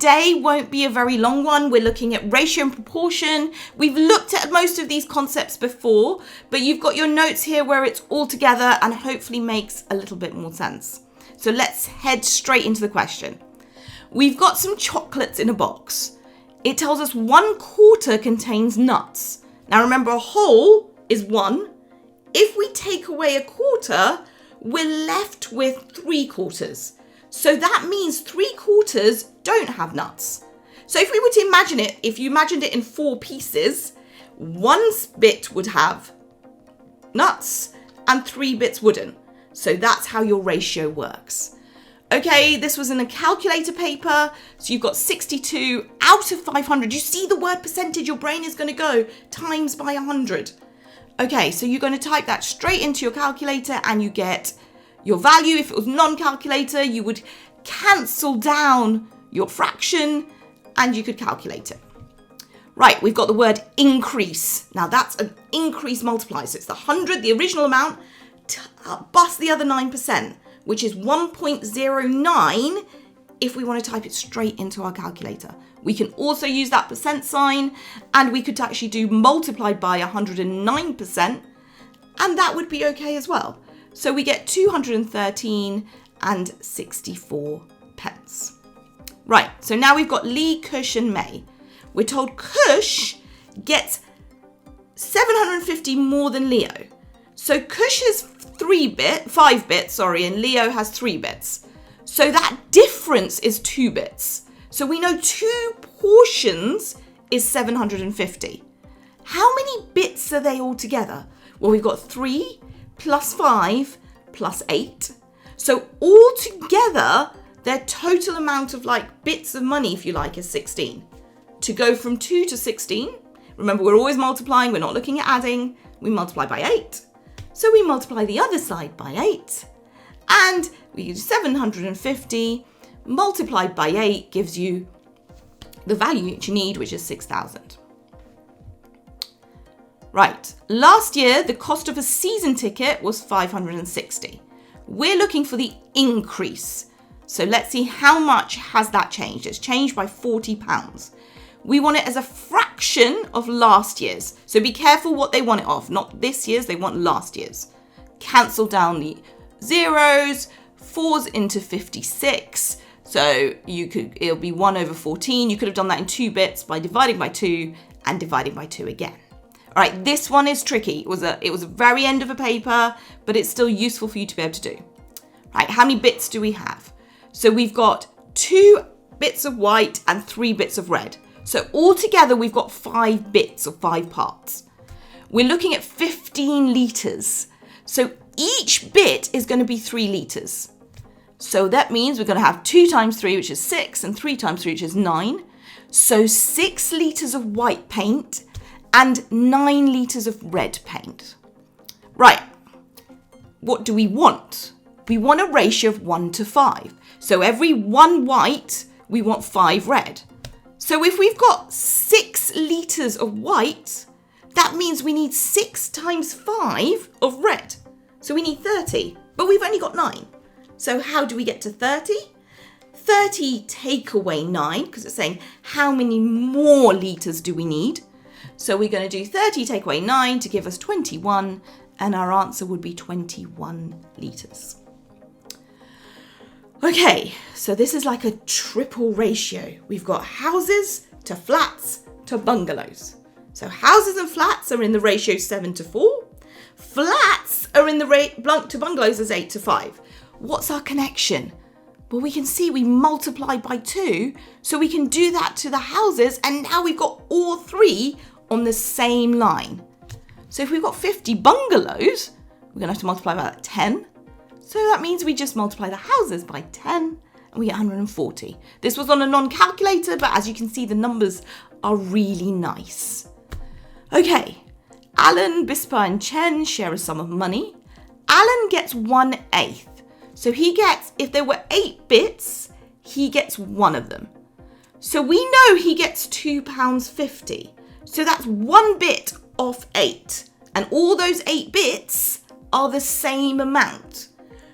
today won't be a very long one. We're looking at ratio and proportion. We've looked at most of these concepts before, but you've got your notes here where it's all together and hopefully makes a little bit more sense. So let's head straight into the question. We've got some chocolates in a box. It tells us 1/4 contains nuts. Now remember, a whole is 1. If we take away 1/4, we're left with 3/4. So that means 3/4 don't have nuts. So if we were to imagine it, if you imagined it in 4 pieces, 1 bit would have nuts and 3 bits wouldn't. So that's how your ratio works. Okay, this was in a calculator paper. So you've got 62 out of 500. You see the word percentage, your brain is going to go times by 100. Okay, so you're going to type that straight into your calculator and you get your value. If it was non-calculator, you would cancel down your fraction and you could calculate it. Right, we've got the word increase. Now that's an increase multiplier. So it's the 100, the original amount, plus the other 9%, which is 1.09 if we want to type it straight into our calculator. We can also use that percent sign and we could actually do multiplied by 109% and that would be okay as well. So we get 213 and 64 pence. Right, so now we've got Lee, Cush and May. We're told Cush gets 750 more than Leo. So Cush is 5 bits, and Leo has 3 bits. So that difference is 2 bits. So we know 2 portions is 750. How many bits are they all together? Well, we've got 3 plus 5 plus 8. So all together, their total amount of bits of money, if you like, is 16. To go from 2 to 16, remember we're always multiplying, we're not looking at adding, we multiply by 8. So we multiply the other side by 8 and we use 750 multiplied by 8 gives you the value that you need, which is 6,000. Right, last year the cost of a season ticket was 560. We're looking for the increase. So let's see how much has that changed. It's changed by £40. We want it as a fraction of last year's. So be careful what they want it of. Not this year's, they want last year's. Cancel down the zeros, 4's into 56. So it'll be 1 over 14. You could have done that in 2 bits by dividing by 2 and dividing by 2 again. All right, this one is tricky. It was a very end of a paper, but it's still useful for you to be able to do. Right, how many bits do we have? So we've got 2 bits of white and 3 bits of red. So altogether, we've got 5 bits or 5 parts. We're looking at 15 litres. So each bit is going to be 3 litres. So that means we're going to have 2 times 3, which is 6, and 3 times 3, which is 9. So 6 litres of white paint and 9 litres of red paint. Right, what do we want? We want a ratio of 1 to 5. So every 1 white, we want 5 red. So if we've got 6 litres of white, that means we need 6 times 5 of red. So we need 30, but we've only got 9. So how do we get to 30? 30 take away 9, because it's saying how many more litres do we need? So we're going to do 30 take away 9 to give us 21, and our answer would be 21 litres. Okay, so this is like a triple ratio. We've got houses to flats to bungalows. So houses and flats are in the ratio 7 to 4. Flats are in the to bungalows as 8 to 5. What's our connection? Well, we can see we multiplied by 2, so we can do that to the houses, and now we've got all 3 on the same line. So if we've got 50 bungalows, we're going to have to multiply by 10. So that means we just multiply the houses by 10 and we get 140. This was on a non-calculator, but as you can see, the numbers are really nice. Okay, Alan, Bispa and Chen share a sum of money. Alan gets 1/8. So he gets, if there were 8 bits, he gets 1 of them. So we know he gets £2.50. So that's 1 bit off 8. And all those 8 bits are the same amount,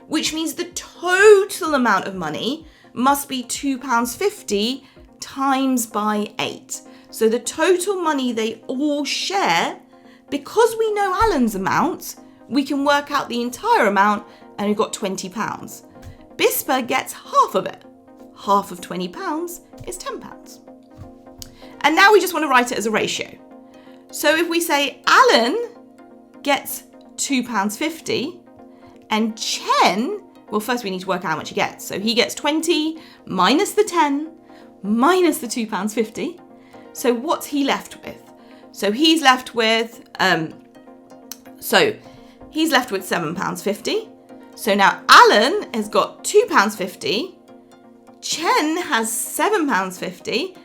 which means the total amount of money must be £2.50 times by 8. So the total money they all share, because we know Alan's amount, we can work out the entire amount, and we've got £20. Bispa gets half of it. Half of £20 is £10. And now we just want to write it as a ratio. So if we say Alan gets £2.50 and Chen, well, first we need to work out how much he gets. So he gets 20 minus the 10 minus the £2.50. So what's he left with? So he's left with £7.50. So now Alan has got £2.50. Chen has £7.50.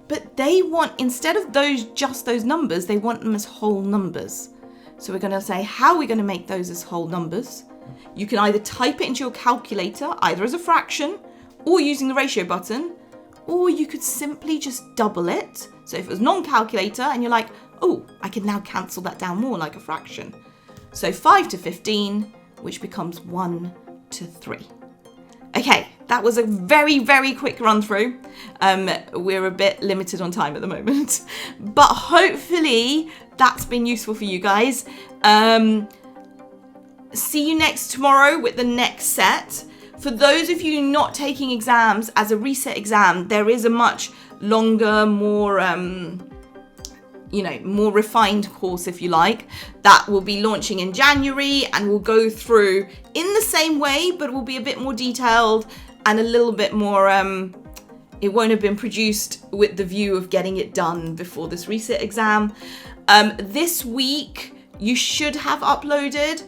But they want, instead of just those numbers, they want them as whole numbers. So we're going to say, how are we going to make those as whole numbers? You can either type it into your calculator, either as a fraction, or using the ratio button, or you could simply just double it. So if it was non-calculator and you're like, oh, I can now cancel that down more like a fraction. So 5 to 15, which becomes 1 to 3. Okay, that was a very, very quick run through. We're a bit limited on time at the moment, but hopefully that's been useful for you guys. See you tomorrow with the next set. For those of you not taking exams as a reset exam, there is a much longer, more more refined course, if you like, that will be launching in January, and will go through in the same way, but will be a bit more detailed and a little bit more, it won't have been produced with the view of getting it done before this reset exam. This week, you should have uploaded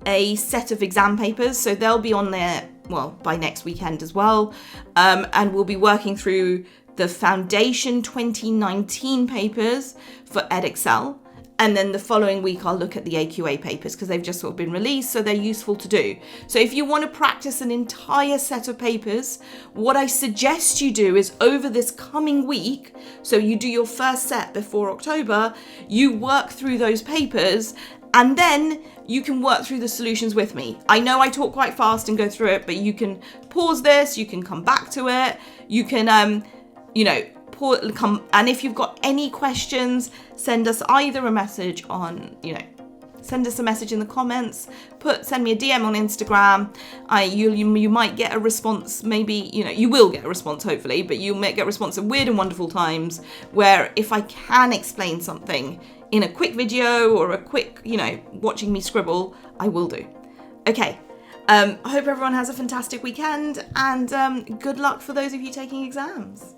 a set of exam papers, so they'll be on there, well, by next weekend as well, and we'll be working through the Foundation 2019 papers for Edexcel, and then the following week I'll look at the AQA papers because they've just sort of been released, so they're useful to do. So if you want to practice an entire set of papers, what I suggest you do is over this coming week, so you do your first set before October, you work through those papers, and then you can work through the solutions with me. I know I talk quite fast and go through it, but you can pause this, you can come back to it, you can and if you've got any questions, send us either a message on, send us a message in the comments, send me a DM on Instagram. You might get a response, maybe, you will get a response hopefully, but you might get a response at weird and wonderful times where if I can explain something in a quick video or a quick, watching me scribble, I will do. Okay. I hope everyone has a fantastic weekend, and good luck for those of you taking exams.